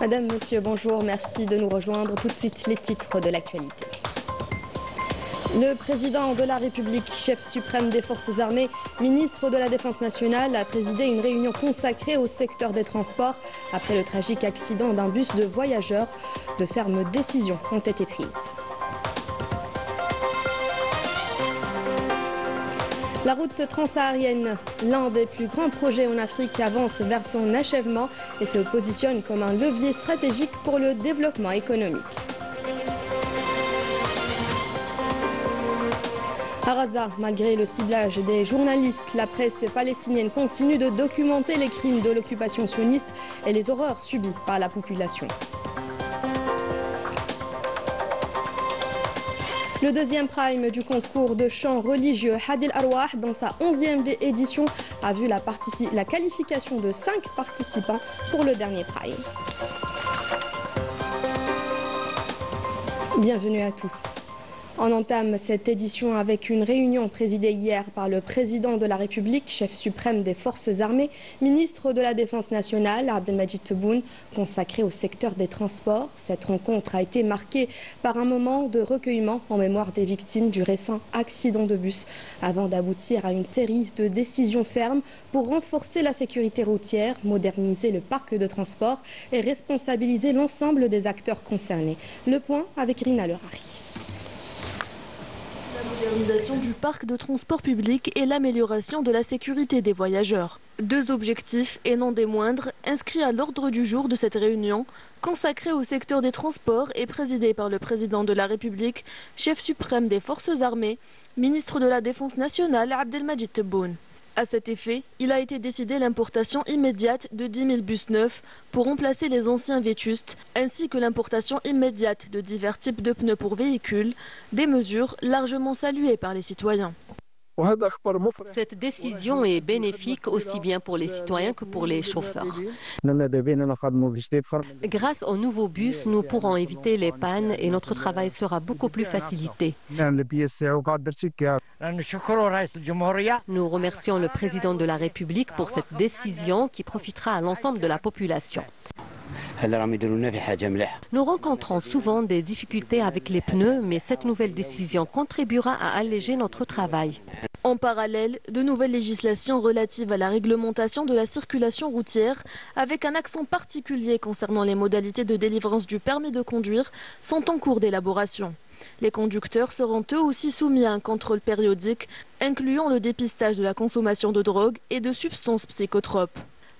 Madame, Monsieur, bonjour, merci de nous rejoindre. Tout de suite, les titres de l'actualité. Le président de la République, chef suprême des forces armées, ministre de la Défense nationale, a présidé une réunion consacrée au secteur des transports. Après le tragique accident d'un bus de voyageurs, de fermes décisions ont été prises. La route transsaharienne, l'un des plus grands projets en Afrique, avance vers son achèvement et se positionne comme un levier stratégique pour le développement économique. À Gaza, malgré le ciblage des journalistes, la presse palestinienne continue de documenter les crimes de l'occupation sioniste et les horreurs subies par la population. Le deuxième prime du concours de chant religieux Hadil Arwah, dans sa 11e édition, a vu la qualification de 5 participants pour le dernier prime. Bienvenue à tous. On entame cette édition avec une réunion présidée hier par le président de la République, chef suprême des forces armées, ministre de la Défense nationale, Abdelmajid Tebboune, consacrée au secteur des transports. Cette rencontre a été marquée par un moment de recueillement en mémoire des victimes du récent accident de bus, avant d'aboutir à une série de décisions fermes pour renforcer la sécurité routière, moderniser le parc de transport et responsabiliser l'ensemble des acteurs concernés. Le point avec Rina Lerari. La modernisation du parc de transport public et l'amélioration de la sécurité des voyageurs. Deux objectifs, et non des moindres, inscrits à l'ordre du jour de cette réunion, consacrée au secteur des transports et présidée par le président de la République, chef suprême des forces armées, ministre de la Défense nationale, Abdelmajid Tebboune. À cet effet, il a été décidé l'importation immédiate de 10 000 bus neufs pour remplacer les anciens vétustes, ainsi que l'importation immédiate de divers types de pneus pour véhicules, des mesures largement saluées par les citoyens. Cette décision est bénéfique aussi bien pour les citoyens que pour les chauffeurs. Grâce aux nouveaux bus, nous pourrons éviter les pannes et notre travail sera beaucoup plus facilité. Nous remercions le président de la République pour cette décision qui profitera à l'ensemble de la population. Nous rencontrons souvent des difficultés avec les pneus, mais cette nouvelle décision contribuera à alléger notre travail. En parallèle, de nouvelles législations relatives à la réglementation de la circulation routière, avec un accent particulier concernant les modalités de délivrance du permis de conduire, sont en cours d'élaboration. Les conducteurs seront eux aussi soumis à un contrôle périodique, incluant le dépistage de la consommation de drogue et de substances psychotropes.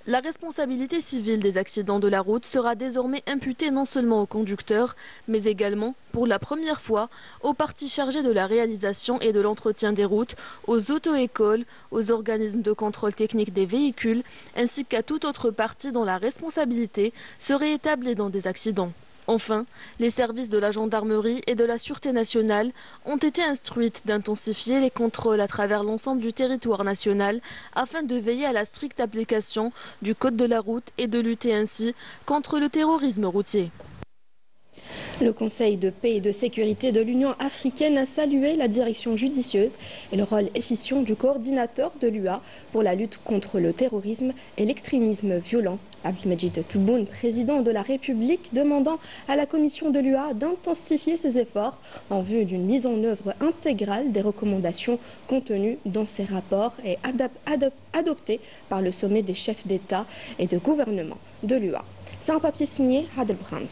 La responsabilité civile des accidents de la route sera désormais imputée non seulement aux conducteurs, mais également, pour la première fois, aux parties chargées de la réalisation et de l'entretien des routes, aux auto-écoles, aux organismes de contrôle technique des véhicules, ainsi qu'à toute autre partie dont la responsabilité serait établie dans des accidents. Enfin, les services de la gendarmerie et de la sûreté nationale ont été instruites d'intensifier les contrôles à travers l'ensemble du territoire national afin de veiller à la stricte application du code de la route et de lutter ainsi contre le terrorisme routier. Le Conseil de paix et de sécurité de l'Union africaine a salué la direction judicieuse et le rôle efficient du coordinateur de l'UA pour la lutte contre le terrorisme et l'extrémisme violent. Abdelmajid Tebboune, président de la République, demandant à la commission de l'UA d'intensifier ses efforts en vue d'une mise en œuvre intégrale des recommandations contenues dans ces rapports et adoptées par le sommet des chefs d'État et de gouvernement de l'UA. C'est un papier signé Adel Brahms.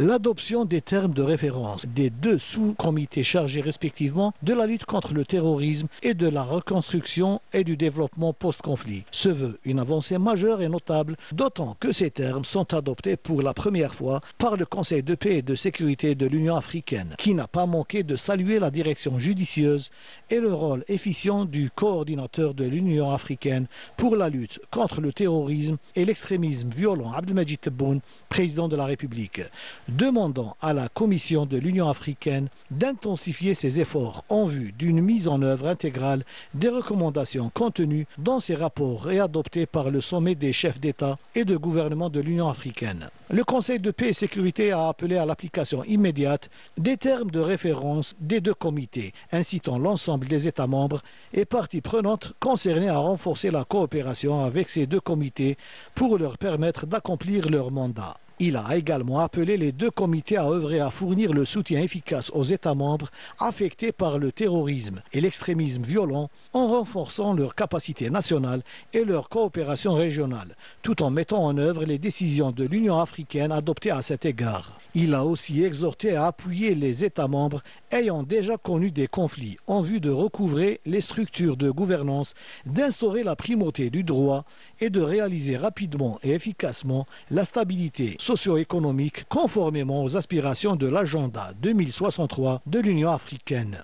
L'adoption des termes de référence des deux sous-comités chargés respectivement de la lutte contre le terrorisme et de la reconstruction et du développement post-conflit se veut une avancée majeure et notable, d'autant que ces termes sont adoptés pour la première fois par le Conseil de paix et de sécurité de l'Union africaine, qui n'a pas manqué de saluer la direction judicieuse et le rôle efficient du coordinateur de l'Union africaine pour la lutte contre le terrorisme et l'extrémisme violent, Abdelmajid Tebboune, président de la République. demandant à la Commission de l'Union africaine d'intensifier ses efforts en vue d'une mise en œuvre intégrale des recommandations contenues dans ces rapports et adoptées par le sommet des chefs d'État et de gouvernement de l'Union africaine. Le Conseil de paix et sécurité a appelé à l'application immédiate des termes de référence des deux comités, incitant l'ensemble des États membres et parties prenantes concernées à renforcer la coopération avec ces deux comités pour leur permettre d'accomplir leur mandat. Il a également appelé les deux comités à œuvrer à fournir le soutien efficace aux États membres affectés par le terrorisme et l'extrémisme violent en renforçant leurs capacités nationales et leur coopération régionale, tout en mettant en œuvre les décisions de l'Union africaine adoptées à cet égard. Il a aussi exhorté à appuyer les États membres ayant déjà connu des conflits en vue de recouvrer les structures de gouvernance, d'instaurer la primauté du droit et de réaliser rapidement et efficacement la stabilité socio-économique conformément aux aspirations de l'agenda 2063 de l'Union africaine.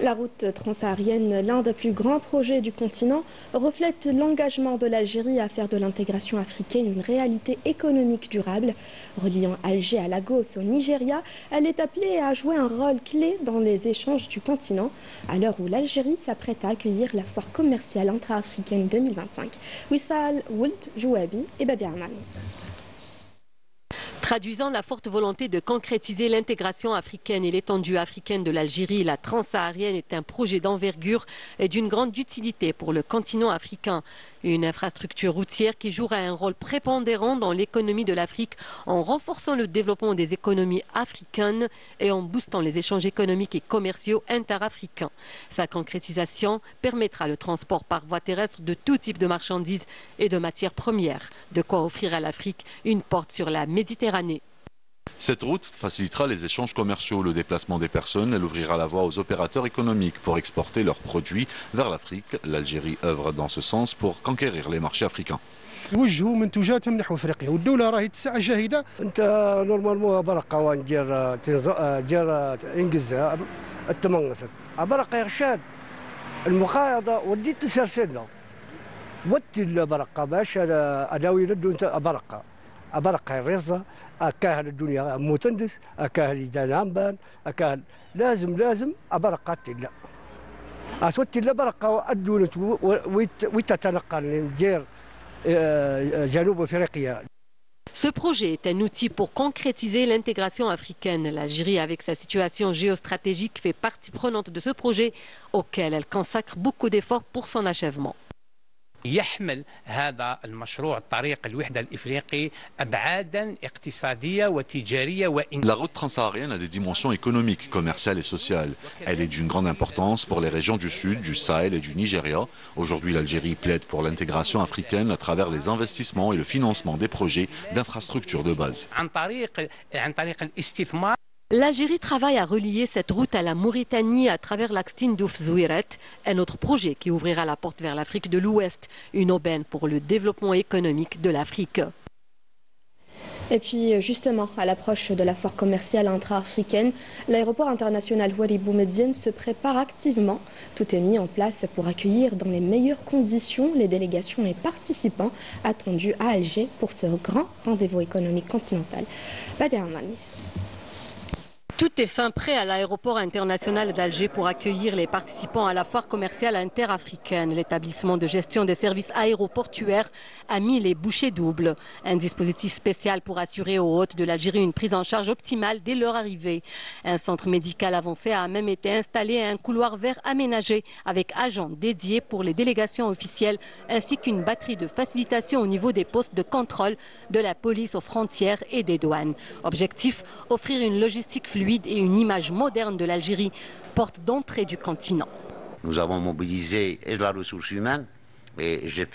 La route transsaharienne, l'un des plus grands projets du continent, reflète l'engagement de l'Algérie à faire de l'intégration africaine une réalité économique durable. Reliant Alger à Lagos au Nigeria, elle est appelée à jouer un rôle clé dans les échanges du continent, à l'heure où l'Algérie s'apprête à accueillir la foire commerciale intra-africaine 2025. Wissal Would Jouabi et Badi Amani. Traduisant la forte volonté de concrétiser l'intégration africaine et l'étendue africaine de l'Algérie, la transsaharienne est un projet d'envergure et d'une grande utilité pour le continent africain. Une infrastructure routière qui jouera un rôle prépondérant dans l'économie de l'Afrique en renforçant le développement des économies africaines et en boostant les échanges économiques et commerciaux interafricains. Sa concrétisation permettra le transport par voie terrestre de tout type de marchandises et de matières premières, de quoi offrir à l'Afrique une porte sur la Méditerranée. Cette route facilitera les échanges commerciaux, le déplacement des personnes. Elle ouvrira la voie aux opérateurs économiques pour exporter leurs produits vers l'Afrique. L'Algérie œuvre dans ce sens pour conquérir les marchés africains. وجهوا منتوجاتهم نحو افريقيا والدوله راهي تسعى جاهده. انت نورمالمون برقه وندير دير انجز التمنصت برقه يرشاد المقايضه وديت تسرسلنا ودي برقه باش اداوي ردو انت برقه برقه الرزه اكاهل الدنيا متندس اكاهل دانامبان اكاهل لازم برقات لا اسوت لا برقه ادونت ويتتنقل ندير. Ce projet est un outil pour concrétiser l'intégration africaine. L'Algérie, avec sa situation géostratégique, fait partie prenante de ce projet auquel elle consacre beaucoup d'efforts pour son achèvement. يحمل هذا المشروع طريق الوحدة الإفريقي أبعادا اقتصادية وتجارية La route transsaharienne a des dimensions économiques, commerciales et sociales. Elle est d'une grande importance pour les régions du Sud, du Sahel et du Nigeria. Aujourd'hui, l'Algérie plaide pour l'intégration africaine à travers les investissements et le financement des projets d'infrastructures de base. عن طريق الاستثمار. L'Algérie travaille à relier cette route à la Mauritanie à travers l'axe Tindouf-Zouiret, un autre projet qui ouvrira la porte vers l'Afrique de l'Ouest, une aubaine pour le développement économique de l'Afrique. Et puis justement, à l'approche de la foire commerciale intra-africaine, l'aéroport international Ouari Boumediene se prépare activement. Tout est mis en place pour accueillir dans les meilleures conditions les délégations et participants attendus à Alger pour ce grand rendez-vous économique continental. Badi Amani. Tout est fin prêt à l'aéroport international d'Alger pour accueillir les participants à la foire commerciale interafricaine. L'établissement de gestion des services aéroportuaires a mis les bouchées doubles. Un dispositif spécial pour assurer aux hôtes de l'Algérie une prise en charge optimale dès leur arrivée. Un centre médical avancé a même été installé et un couloir vert aménagé avec agents dédiés pour les délégations officielles ainsi qu'une batterie de facilitation au niveau des postes de contrôle de la police aux frontières et des douanes. Objectif, offrir une logistique fluide et une image moderne de l'Algérie, porte d'entrée du continent. Nous avons mobilisé et de la ressource humaine et j'ai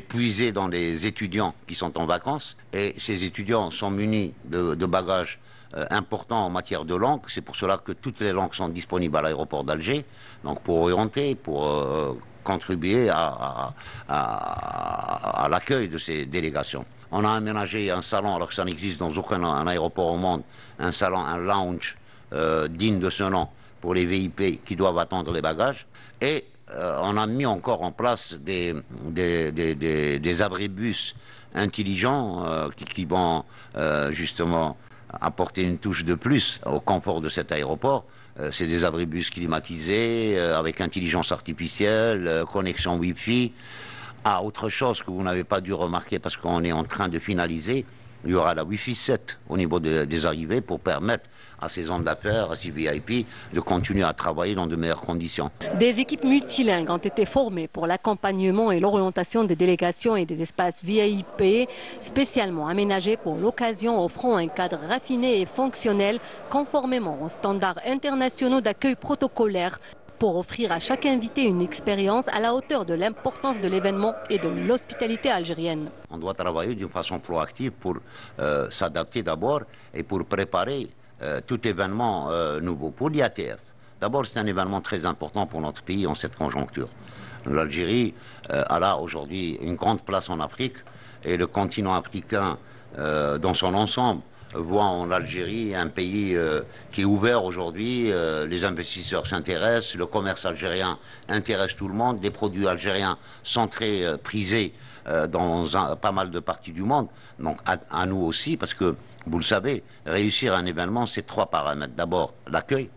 puisé dans les étudiants qui sont en vacances et ces étudiants sont munis de bagages importants en matière de langue. C'est pour cela que toutes les langues sont disponibles à l'aéroport d'Alger, donc pour orienter, pour contribuer à l'accueil de ces délégations. On a aménagé un salon, alors que ça n'existe dans aucun aéroport au monde, un salon, un lounge digne de ce nom pour les VIP qui doivent attendre les bagages. Et on a mis encore en place des abribus intelligents qui vont justement apporter une touche de plus au confort de cet aéroport. C'est des abribus climatisés, avec intelligence artificielle, connexion Wi-Fi. Ah, autre chose que vous n'avez pas dû remarquer parce qu'on est en train de finaliser, il y aura la Wi-Fi 7 au niveau des arrivées pour permettre à ces hommes d'affaires, à ces VIP, de continuer à travailler dans de meilleures conditions. Des équipes multilingues ont été formées pour l'accompagnement et l'orientation des délégations et des espaces VIP spécialement aménagés pour l'occasion, offrant un cadre raffiné et fonctionnel conformément aux standards internationaux d'accueil protocolaire, pour offrir à chaque invité une expérience à la hauteur de l'importance de l'événement et de l'hospitalité algérienne. On doit travailler d'une façon proactive pour s'adapter d'abord et pour préparer tout événement nouveau. Pour l'IATF, d'abord c'est un événement très important pour notre pays en cette conjoncture. L'Algérie a là aujourd'hui une grande place en Afrique et le continent africain dans son ensemble voit en Algérie un pays qui est ouvert aujourd'hui, les investisseurs s'intéressent, le commerce algérien intéresse tout le monde, des produits algériens sont très prisés dans pas mal de parties du monde, donc à nous aussi, parce que vous le savez, réussir un événement, c'est 3 paramètres. D'abord, l'accueil.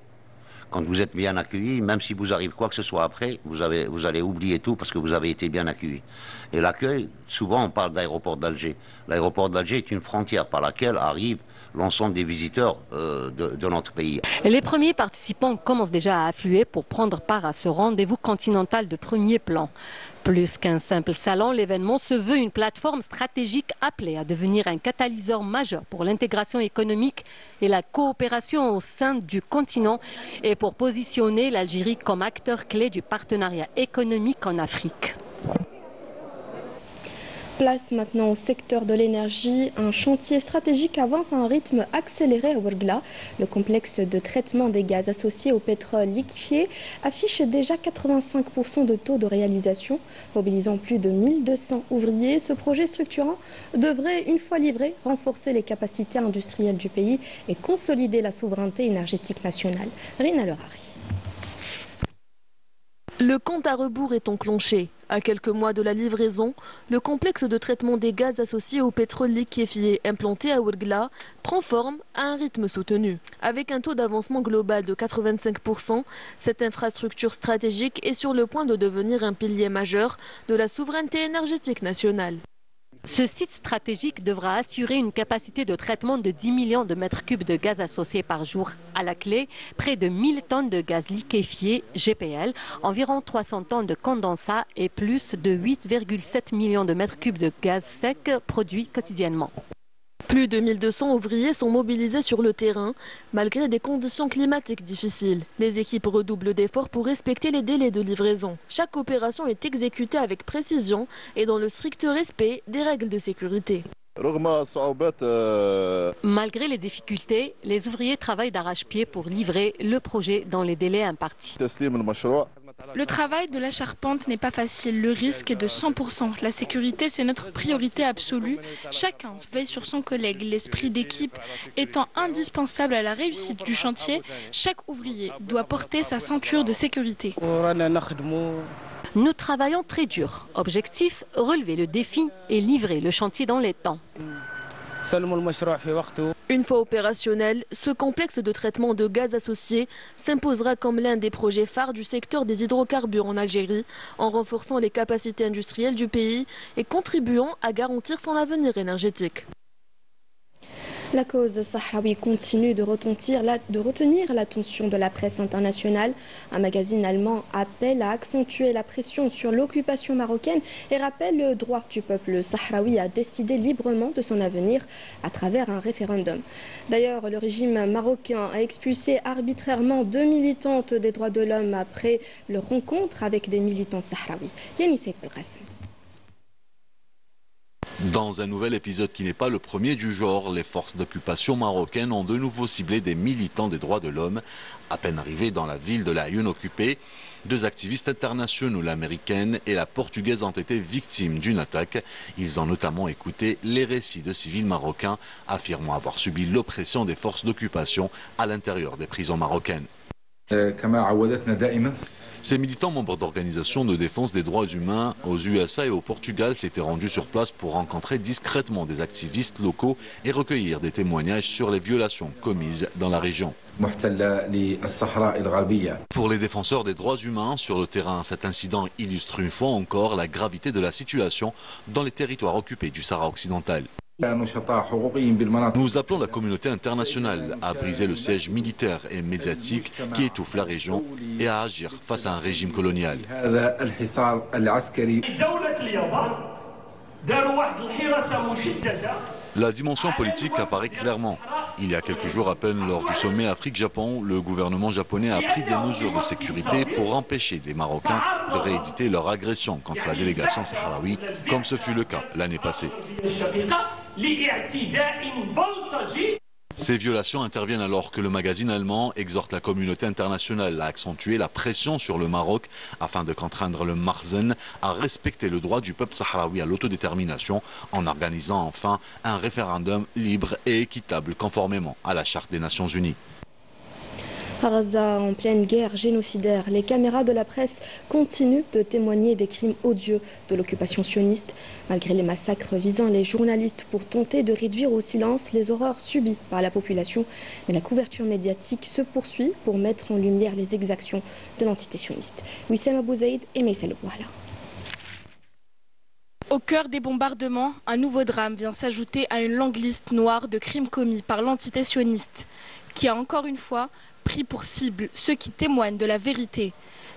Quand vous êtes bien accueilli, même si vous arrive quoi que ce soit après, vous allez oublier tout parce que vous avez été bien accueilli. Et l'accueil, souvent on parle d'aéroport d'Alger. L'aéroport d'Alger est une frontière par laquelle arrivent l'ensemble des visiteurs de notre pays. Les premiers participants commencent déjà à affluer pour prendre part à ce rendez-vous continental de premier plan. Plus qu'un simple salon, l'événement se veut une plateforme stratégique appelée à devenir un catalyseur majeur pour l'intégration économique et la coopération au sein du continent et pour positionner l'Algérie comme acteur clé du partenariat économique en Afrique. Place maintenant au secteur de l'énergie. Un chantier stratégique avance à un rythme accéléré à Ouargla. Le complexe de traitement des gaz associés au pétrole liquéfié affiche déjà 85% de taux de réalisation. Mobilisant plus de 1200 ouvriers, ce projet structurant devrait, une fois livré, renforcer les capacités industrielles du pays et consolider la souveraineté énergétique nationale. Rina Lerari. Le compte à rebours est enclenché. À quelques mois de la livraison, le complexe de traitement des gaz associés au pétrole liquéfié implanté à Ouargla prend forme à un rythme soutenu. Avec un taux d'avancement global de 85%, cette infrastructure stratégique est sur le point de devenir un pilier majeur de la souveraineté énergétique nationale. Ce site stratégique devra assurer une capacité de traitement de 10 millions de mètres cubes de gaz associé par jour. À la clé, près de 1000 tonnes de gaz liquéfié, GPL, environ 300 tonnes de condensat et plus de 8,7 millions de mètres cubes de gaz sec produits quotidiennement. Plus de 1200 ouvriers sont mobilisés sur le terrain, malgré des conditions climatiques difficiles. Les équipes redoublent d'efforts pour respecter les délais de livraison. Chaque opération est exécutée avec précision et dans le strict respect des règles de sécurité. Malgré les difficultés, les ouvriers travaillent d'arrache-pied pour livrer le projet dans les délais impartis. Le travail de la charpente n'est pas facile, le risque est de 100%. La sécurité, c'est notre priorité absolue. Chacun veille sur son collègue, l'esprit d'équipe étant indispensable à la réussite du chantier. Chaque ouvrier doit porter sa ceinture de sécurité. Nous travaillons très dur. Objectif, relever le défi et livrer le chantier dans les temps. Une fois opérationnel, ce complexe de traitement de gaz associés s'imposera comme l'un des projets phares du secteur des hydrocarbures en Algérie, en renforçant les capacités industrielles du pays et contribuant à garantir son avenir énergétique. La cause sahraoui continue de retenir l'attention de la presse internationale. Un magazine allemand appelle à accentuer la pression sur l'occupation marocaine et rappelle le droit du peuple sahraoui à décider librement de son avenir à travers un référendum. D'ailleurs, le régime marocain a expulsé arbitrairement 2 militantes des droits de l'homme après leur rencontre avec des militants sahraouis. Yanis Belkacem. Dans un nouvel épisode qui n'est pas le premier du genre, les forces d'occupation marocaines ont de nouveau ciblé des militants des droits de l'homme. À peine arrivés dans la ville de La Aïoune occupée, 2 activistes internationaux, l'américaine et la portugaise, ont été victimes d'une attaque. Ils ont notamment écouté les récits de civils marocains affirmant avoir subi l'oppression des forces d'occupation à l'intérieur des prisons marocaines. Ces militants membres d'organisations de défense des droits humains aux USA et au Portugal s'étaient rendus sur place pour rencontrer discrètement des activistes locaux et recueillir des témoignages sur les violations commises dans la région. Pour les défenseurs des droits humains sur le terrain, cet incident illustre une fois encore la gravité de la situation dans les territoires occupés du Sahara occidental. Nous appelons la communauté internationale à briser le siège militaire et médiatique qui étouffe la région et à agir face à un régime colonial. La dimension politique apparaît clairement. Il y a quelques jours à peine, lors du sommet Afrique-Japon, le gouvernement japonais a pris des mesures de sécurité pour empêcher des Marocains de rééditer leur agression contre la délégation sahraoui, comme ce fut le cas l'année passée. Ces violations interviennent alors que le magazine allemand exhorte la communauté internationale à accentuer la pression sur le Maroc afin de contraindre le Makhzen à respecter le droit du peuple sahraoui à l'autodétermination en organisant enfin un référendum libre et équitable conformément à la Charte des Nations Unies. À Gaza, en pleine guerre génocidaire, les caméras de la presse continuent de témoigner des crimes odieux de l'occupation sioniste. Malgré les massacres visant les journalistes pour tenter de réduire au silence les horreurs subies par la population, mais la couverture médiatique se poursuit pour mettre en lumière les exactions de l'entité sioniste. Wissem Abou Zaïd et Meissel Bouhala. Au cœur des bombardements, un nouveau drame vient s'ajouter à une longue liste noire de crimes commis par l'entité sioniste, qui a encore une fois pris pour cible ceux qui témoignent de la vérité.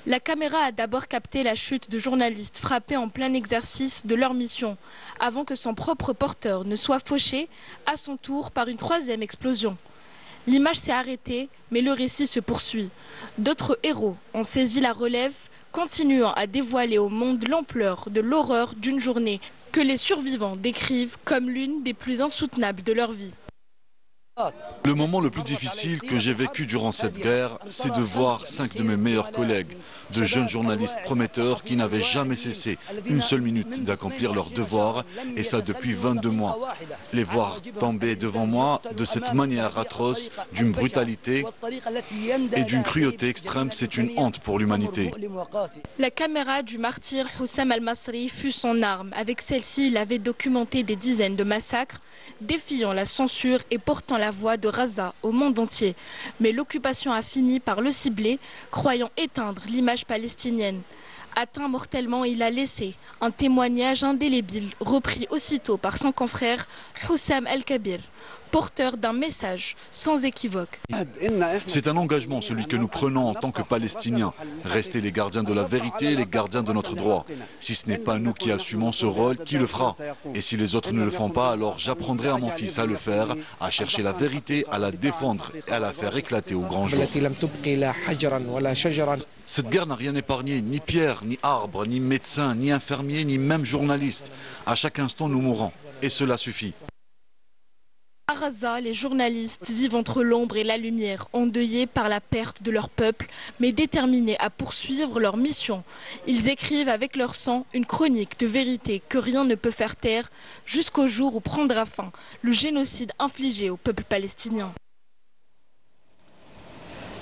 La caméra a d'abord capté la chute de journalistes frappés en plein exercice de leur mission, avant que son propre porteur ne soit fauché à son tour par une troisième explosion. L'image s'est arrêtée, mais le récit se poursuit. D'autres héros ont saisi la relève, continuant à dévoiler au monde l'ampleur de l'horreur d'une journée que les survivants décrivent comme l'une des plus insoutenables de leur vie. Le moment le plus difficile que j'ai vécu durant cette guerre, c'est de voir 5 de mes meilleurs collègues, de jeunes journalistes prometteurs qui n'avaient jamais cessé une seule minute d'accomplir leur devoir, et ça depuis 22 mois. Les voir tomber devant moi de cette manière atroce, d'une brutalité et d'une cruauté extrême, c'est une honte pour l'humanité. La caméra du martyr Hussam al-Masri fut son arme. Avec celle-ci, il avait documenté des dizaines de massacres, défiant la censure et portant la voix de Gaza au monde entier. Mais l'occupation a fini par le cibler, croyant éteindre l'image palestinienne. Atteint mortellement, il a laissé un témoignage indélébile, repris aussitôt par son confrère Hussam al-Kabir, porteur d'un message sans équivoque. C'est un engagement, celui que nous prenons en tant que Palestiniens. Rester les gardiens de la vérité, les gardiens de notre droit. Si ce n'est pas nous qui assumons ce rôle, qui le fera? Et si les autres ne le font pas, alors j'apprendrai à mon fils à le faire, à chercher la vérité, à la défendre et à la faire éclater au grand jour. Cette guerre n'a rien épargné, ni pierre, ni arbre, ni médecin, ni infirmier, ni même journaliste. À chaque instant, nous mourons. Et cela suffit. À Gaza, les journalistes vivent entre l'ombre et la lumière, endeuillés par la perte de leur peuple, mais déterminés à poursuivre leur mission. Ils écrivent avec leur sang une chronique de vérité que rien ne peut faire taire, jusqu'au jour où prendra fin le génocide infligé au peuple palestinien.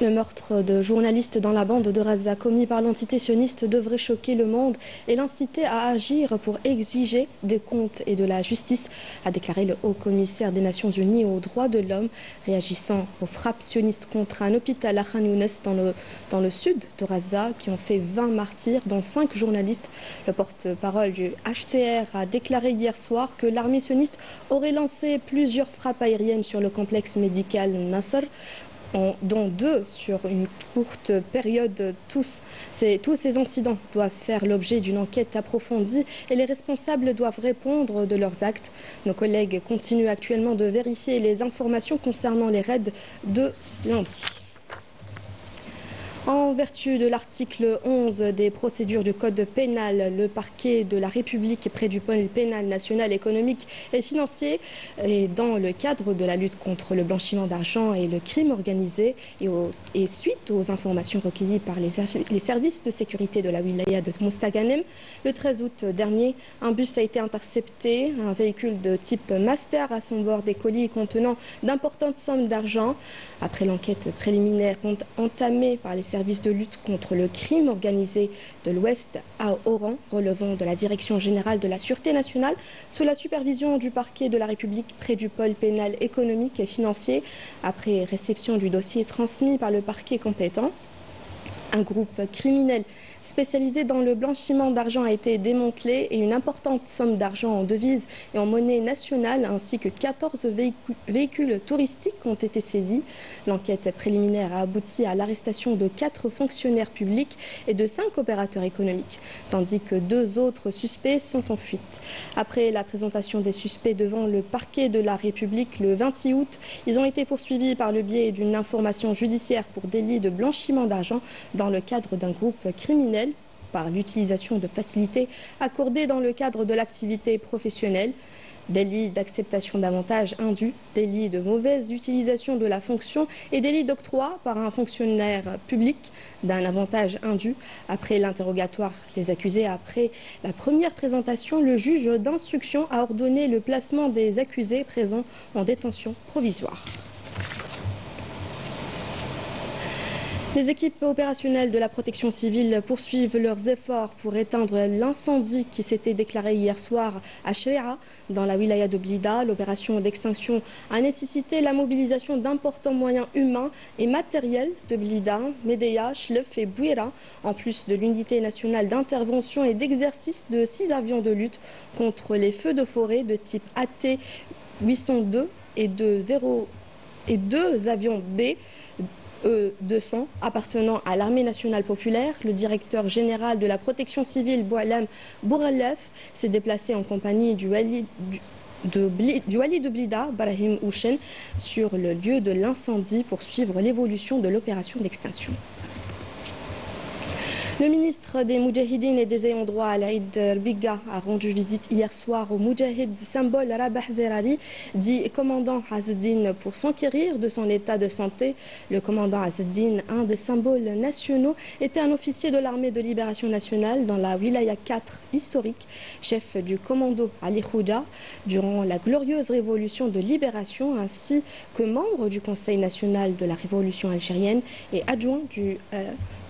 Le meurtre de journalistes dans la bande de Gaza commis par l'entité sioniste devrait choquer le monde et l'inciter à agir pour exiger des comptes et de la justice, a déclaré le haut-commissaire des Nations Unies aux droits de l'homme, réagissant aux frappes sionistes contre un hôpital à Khan Younes dans le sud de Gaza qui ont fait 20 martyrs, dont 5 journalistes. Le porte-parole du HCR a déclaré hier soir que l'armée sioniste aurait lancé plusieurs frappes aériennes sur le complexe médical Nasser, dont 2 sur une courte période. Tous ces incidents doivent faire l'objet d'une enquête approfondie et les responsables doivent répondre de leurs actes. Nos collègues continuent actuellement de vérifier les informations concernant les raids de lundi. En vertu de l'article 11 des procédures du Code pénal, le parquet de la République près du pôle pénal national économique et financier et dans le cadre de la lutte contre le blanchiment d'argent et le crime organisé et suite aux informations recueillies par les services de sécurité de la wilaya de Mostaganem, le 13 août dernier, un bus a été intercepté, un véhicule de type Master à son bord des colis contenant d'importantes sommes d'argent. Après l'enquête préliminaire entamée par les services de lutte contre le crime organisé de l'Ouest à Oran, relevant de la Direction générale de la Sûreté nationale, sous la supervision du parquet de la République près du pôle pénal économique et financier, après réception du dossier transmis par le parquet compétent, un groupe criminel spécialisé dans le blanchiment d'argent a été démantelé et une importante somme d'argent en devises et en monnaie nationale ainsi que 14 véhicules touristiques ont été saisis. L'enquête préliminaire a abouti à l'arrestation de 4 fonctionnaires publics et de 5 opérateurs économiques, tandis que 2 autres suspects sont en fuite. Après la présentation des suspects devant le parquet de la République le 26 août, ils ont été poursuivis par le biais d'une information judiciaire pour délit de blanchiment d'argent dans le cadre d'un groupe criminel par l'utilisation de facilités accordées dans le cadre de l'activité professionnelle, délit d'acceptation d'avantages indus, délit de mauvaise utilisation de la fonction et délit d'octroi par un fonctionnaire public d'un avantage indu. Après l'interrogatoire des accusés, après la première présentation, le juge d'instruction a ordonné le placement des accusés présents en détention provisoire. Les équipes opérationnelles de la protection civile poursuivent leurs efforts pour éteindre l'incendie qui s'était déclaré hier soir à Shreya, dans la wilaya de Blida. L'opération d'extinction a nécessité la mobilisation d'importants moyens humains et matériels de Blida, Médéa, Chlef et Bouira, en plus de l'unité nationale d'intervention et d'exercice de 6 avions de lutte contre les feux de forêt de type AT 802 et 2 avions B 200 appartenant à l'armée nationale populaire. Le directeur général de la protection civile, Boualam Bouralef, s'est déplacé en compagnie du wali de Blida, Barahim Ouchen, sur le lieu de l'incendie pour suivre l'évolution de l'opération d'extinction. Le ministre des Moudjahidines et des ayants droit, Alaïd Rbiga, a rendu visite hier soir au Moudjahid symbole Rabah Zerari, dit commandant Azzeddine, pour s'enquérir de son état de santé. Le commandant Azzeddine, un des symboles nationaux, était un officier de l'armée de libération nationale dans la wilaya 4 historique, chef du commando Ali Khouja durant la glorieuse révolution de libération, ainsi que membre du Conseil national de la révolution algérienne et adjoint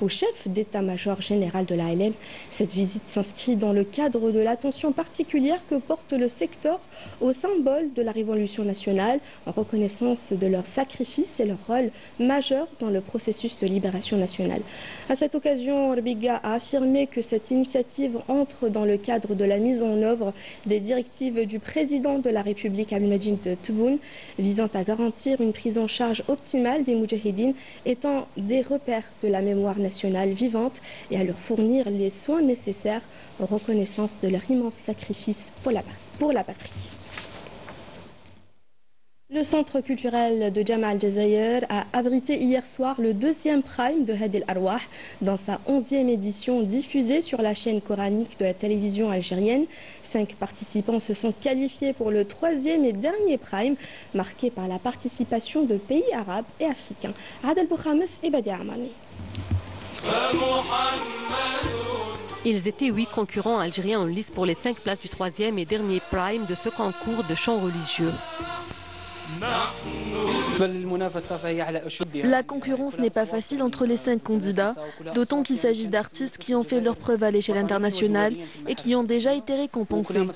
au chef d'état-major général de l'ALN. Cette visite s'inscrit dans le cadre de l'attention particulière que porte le secteur aux symboles de la Révolution nationale, en reconnaissance de leur sacrifice et leur rôle majeur dans le processus de libération nationale. À cette occasion, Rbiga a affirmé que cette initiative entre dans le cadre de la mise en œuvre des directives du président de la République, Abdelmadjid Tebboune, visant à garantir une prise en charge optimale des Moudjahidines étant des repères de la mémoire nationale vivante et à leur fournir les soins nécessaires en reconnaissance de leur immense sacrifice pour la patrie. Le centre culturel de Jama al-Jazair a abrité hier soir le 2e prime de Hadi al-Arwah dans sa 11e édition diffusée sur la chaîne coranique de la télévision algérienne. 5 participants se sont qualifiés pour le 3e et dernier prime, marqué par la participation de pays arabes et africains. Adel Bouhames et Badi Amani. Ils étaient 8 concurrents algériens en lice pour les 5 places du 3e et dernier prime de ce concours de chants religieux. La concurrence n'est pas facile entre les 5 candidats, d'autant qu'il s'agit d'artistes qui ont fait leurs preuves à l'échelle internationale et qui ont déjà été récompensés. Hadi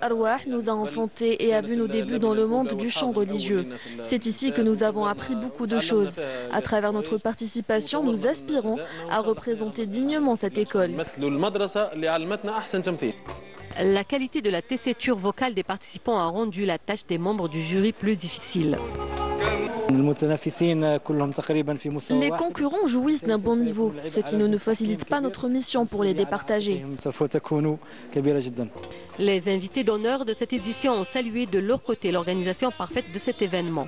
al-Arwah nous a enfantés et a vu nos débuts dans le monde du chant religieux. C'est ici que nous avons appris beaucoup de choses. À travers notre participation, nous aspirons à représenter dignement cette école. La qualité de la tessiture vocale des participants a rendu la tâche des membres du jury plus difficile. Les concurrents jouissent d'un bon niveau, ce qui ne nous facilite pas notre mission pour les départager. Les invités d'honneur de cette édition ont salué de leur côté l'organisation parfaite de cet événement.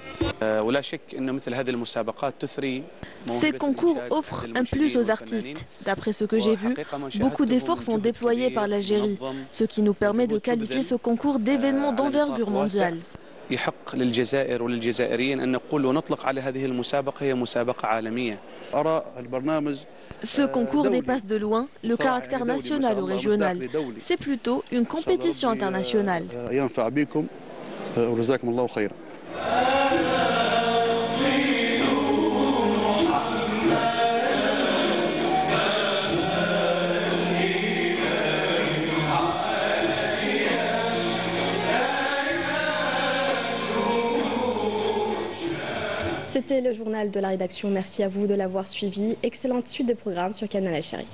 Ces concours offrent un plus aux artistes. D'après ce que j'ai vu, beaucoup d'efforts sont déployés par l'Algérie, ce qui nous permet de qualifier ce concours d'événement d'envergure mondiale. يحق للجزائر وللجزائريين أن نقول ونطلق على هذه المسابقة هي مسابقة عالمية. أرى البرنامج Ce concours dépasse de loin le caractère national ou régional. C'est plutôt une compétition internationale. ينفع بكم وجزاكم الله خيرا. C'était le journal de la rédaction. Merci à vous de l'avoir suivi. Excellente suite des programmes sur Canal Algérie.